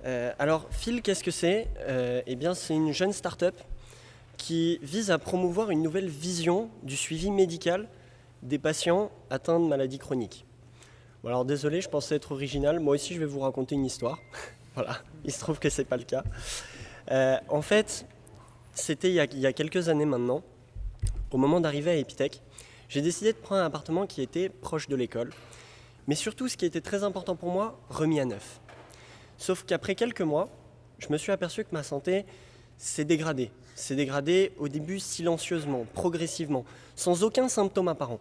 Alors, Phil, qu'est-ce que c'est? Eh bien, c'est une jeune start-up qui vise à promouvoir une nouvelle vision du suivi médical des patients atteints de maladies chroniques. Bon, alors, désolé, je pensais être original. Moi aussi, je vais vous raconter une histoire. Voilà, il se trouve que c'est pas le cas. En fait, c'était il y a quelques années maintenant, au moment d'arriver à Epitech, j'ai décidé de prendre un appartement qui était proche de l'école, mais surtout, ce qui était très important pour moi, remis à neuf. Sauf qu'après quelques mois, je me suis aperçu que ma santé s'est dégradée. S'est dégradée au début silencieusement, progressivement, sans aucun symptôme apparent.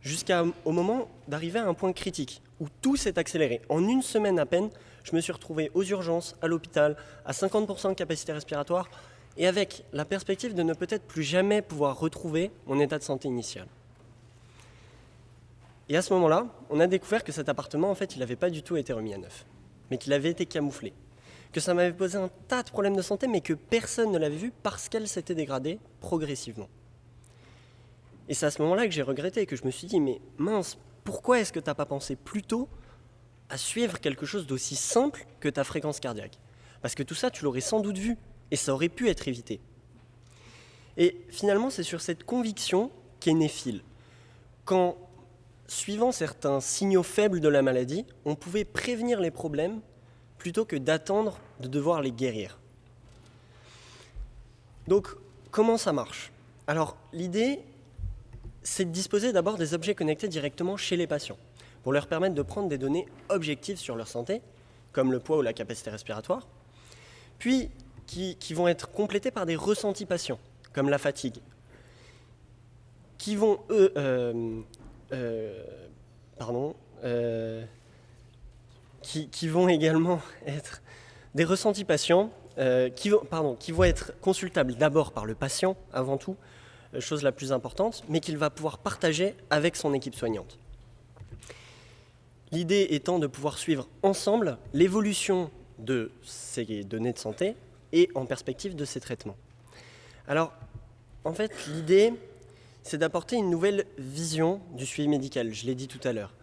Jusqu'au moment d'arriver à un point critique, où tout s'est accéléré. En une semaine à peine, je me suis retrouvé aux urgences, à l'hôpital, à 50% de capacité respiratoire, et avec la perspective de ne peut-être plus jamais pouvoir retrouver mon état de santé initial. Et à ce moment-là, on a découvert que cet appartement, en fait, il n'avait pas du tout été remis à neuf, mais qu'il avait été camouflé. Que ça m'avait posé un tas de problèmes de santé, mais que personne ne l'avait vu parce qu'elle s'était dégradée progressivement. Et c'est à ce moment-là que j'ai regretté, que je me suis dit, mais mince, pourquoi est-ce que tu n'as pas pensé plus tôt à suivre quelque chose d'aussi simple que ta fréquence cardiaque? Parce que tout ça, tu l'aurais sans doute vu, et ça aurait pu être évité. Et finalement, c'est sur cette conviction qu'est né Phil. Quand, suivant certains signaux faibles de la maladie, on pouvait prévenir les problèmes plutôt que d'attendre de devoir les guérir. Donc, comment ça marche? Alors, l'idée, c'est de disposer d'abord des objets connectés directement chez les patients, pour leur permettre de prendre des données objectives sur leur santé, comme le poids ou la capacité respiratoire, puis qui vont être complétés par des ressentis patients, comme la fatigue, qui vont, qui vont également être des ressentis patients qui vont être consultables d'abord par le patient avant tout, chose la plus importante, mais qu'il va pouvoir partager avec son équipe soignante. L'idée étant de pouvoir suivre ensemble l'évolution de ces données de santé et en perspective de ces traitements. Alors, en fait, l'idée, c'est d'apporter une nouvelle vision du suivi médical, je l'ai dit tout à l'heure.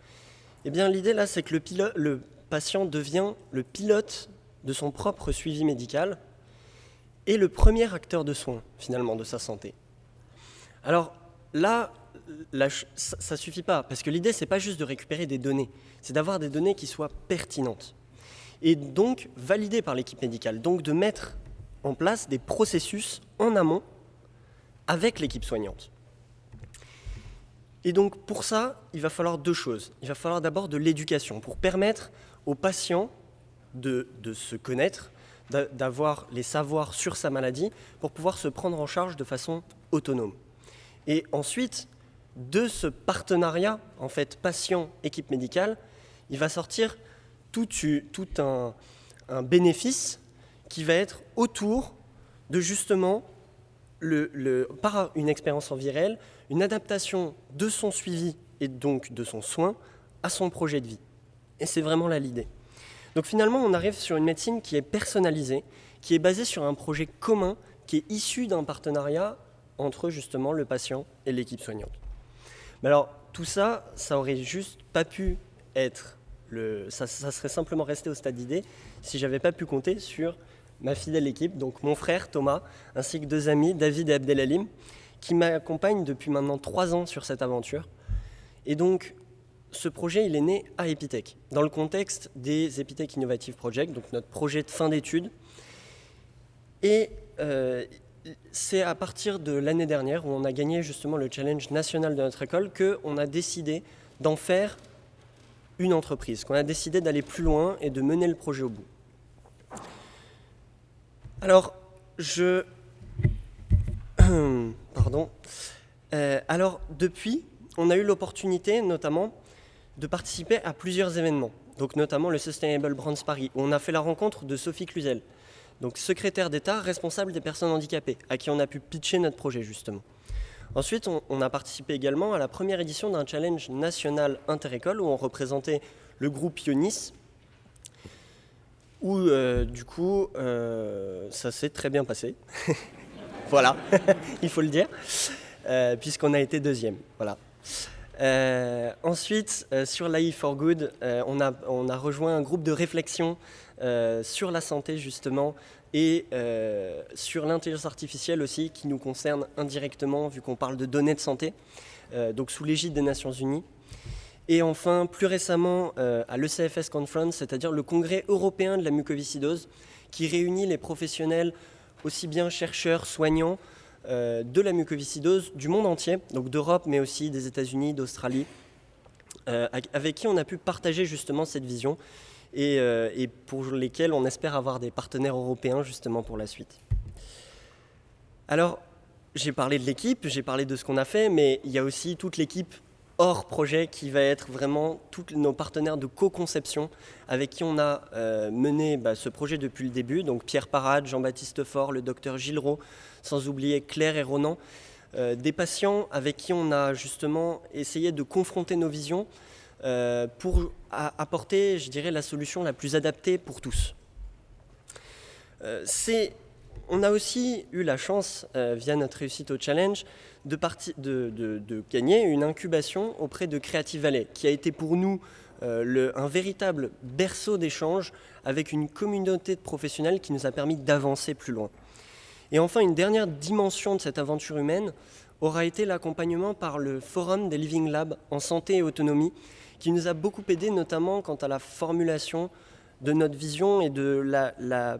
Eh bien, l'idée là, c'est que le patient devient le pilote de son propre suivi médical et le premier acteur de soins, finalement, de sa santé. Alors là, ça ne suffit pas, parce que l'idée, ce n'est pas juste de récupérer des données, c'est d'avoir des données qui soient pertinentes et donc validées par l'équipe médicale, donc de mettre en place des processus en amont avec l'équipe soignante. Et donc pour ça, il va falloir deux choses. Il va falloir d'abord de l'éducation pour permettre aux patients de se connaître, d'avoir les savoirs sur sa maladie pour pouvoir se prendre en charge de façon autonome. Et ensuite, de ce partenariat en fait, patient-équipe médicale, il va sortir tout un bénéfice qui va être autour de justement, par une expérience en vie réelle, une adaptation de son suivi et donc de son soin à son projet de vie. Et c'est vraiment là l'idée. Donc finalement, on arrive sur une médecine qui est personnalisée, qui est basée sur un projet commun, qui est issu d'un partenariat entre justement le patient et l'équipe soignante. Mais alors, tout ça, ça aurait juste pas pu être, ça serait simplement resté au stade d'idée si j'avais pas pu compter sur ma fidèle équipe, donc mon frère Thomas, ainsi que deux amis, David et Abdelhalim, qui m'accompagnent depuis maintenant 3 ans sur cette aventure. Et donc, ce projet, il est né à Epitech, dans le contexte des Epitech Innovative Project, donc notre projet de fin d'études. Et c'est à partir de l'année dernière, où on a gagné justement le challenge national de notre école, qu'on a décidé d'en faire une entreprise, qu'on a décidé d'aller plus loin et de mener le projet au bout. Alors, alors, depuis, on a eu l'opportunité, notamment, de participer à plusieurs événements, donc notamment le Sustainable Brands Paris, où on a fait la rencontre de Sophie Cluzel, donc secrétaire d'État responsable des personnes handicapées, à qui on a pu pitcher notre projet, justement. Ensuite, on a participé également à la première édition d'un challenge national interécole, où on représentait le groupe Ionis, où du coup, ça s'est très bien passé. Voilà, il faut le dire, puisqu'on a été deuxième. Voilà. Ensuite, sur l'AI for Good, on a rejoint un groupe de réflexion sur la santé justement et sur l'intelligence artificielle aussi qui nous concerne indirectement vu qu'on parle de données de santé, donc sous l'égide des Nations Unies. Et enfin, plus récemment, à l'ECFS Conference, c'est-à-dire le congrès européen de la mucoviscidose, qui réunit les professionnels, aussi bien chercheurs, soignants, de la mucoviscidose du monde entier, donc d'Europe, mais aussi des États-Unis, d'Australie, avec qui on a pu partager justement cette vision et pour lesquels on espère avoir des partenaires européens justement pour la suite. Alors, j'ai parlé de l'équipe, j'ai parlé de ce qu'on a fait, mais il y a aussi toute l'équipe hors projet qui va être vraiment tous nos partenaires de co-conception avec qui on a mené ce projet depuis le début, donc Pierre Parade, Jean-Baptiste Faure, le docteur Gilles Rau, sans oublier Claire et Ronan, des patients avec qui on a justement essayé de confronter nos visions pour apporter, je dirais, la solution la plus adaptée pour tous. On a aussi eu la chance, via notre réussite au challenge, de gagner une incubation auprès de Creative Valley, qui a été pour nous un véritable berceau d'échange avec une communauté de professionnels qui nous a permis d'avancer plus loin. Et enfin, une dernière dimension de cette aventure humaine aura été l'accompagnement par le Forum des Living Labs en santé et autonomie, qui nous a beaucoup aidé, notamment quant à la formulation de notre vision et de la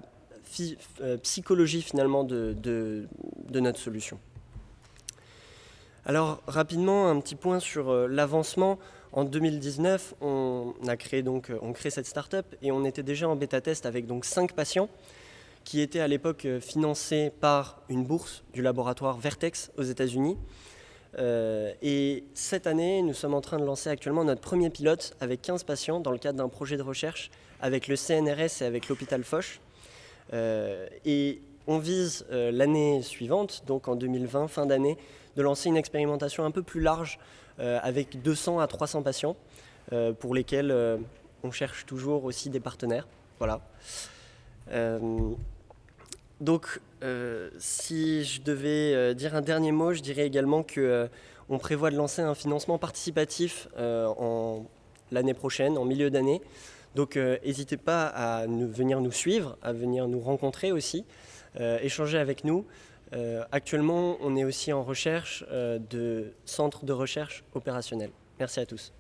psychologie finalement de notre solution. Alors rapidement, un petit point sur l'avancement. En 2019, on crée cette start-up et on était déjà en bêta-test avec donc 5 patients qui étaient à l'époque financés par une bourse du laboratoire Vertex aux États-Unis. Et cette année, nous sommes en train de lancer actuellement notre premier pilote avec 15 patients dans le cadre d'un projet de recherche avec le CNRS et avec l'hôpital Foch. Et on vise l'année suivante, donc en 2020, fin d'année, de lancer une expérimentation un peu plus large avec 200 à 300 patients pour lesquels on cherche toujours aussi des partenaires. Voilà. Donc, si je devais dire un dernier mot, je dirais également qu'on prévoit de lancer un financement participatif l'année prochaine, en milieu d'année. Donc, n'hésitez pas à venir nous suivre, à venir nous rencontrer aussi, échanger avec nous. Actuellement, on est aussi en recherche de centres de recherche opérationnels. Merci à tous.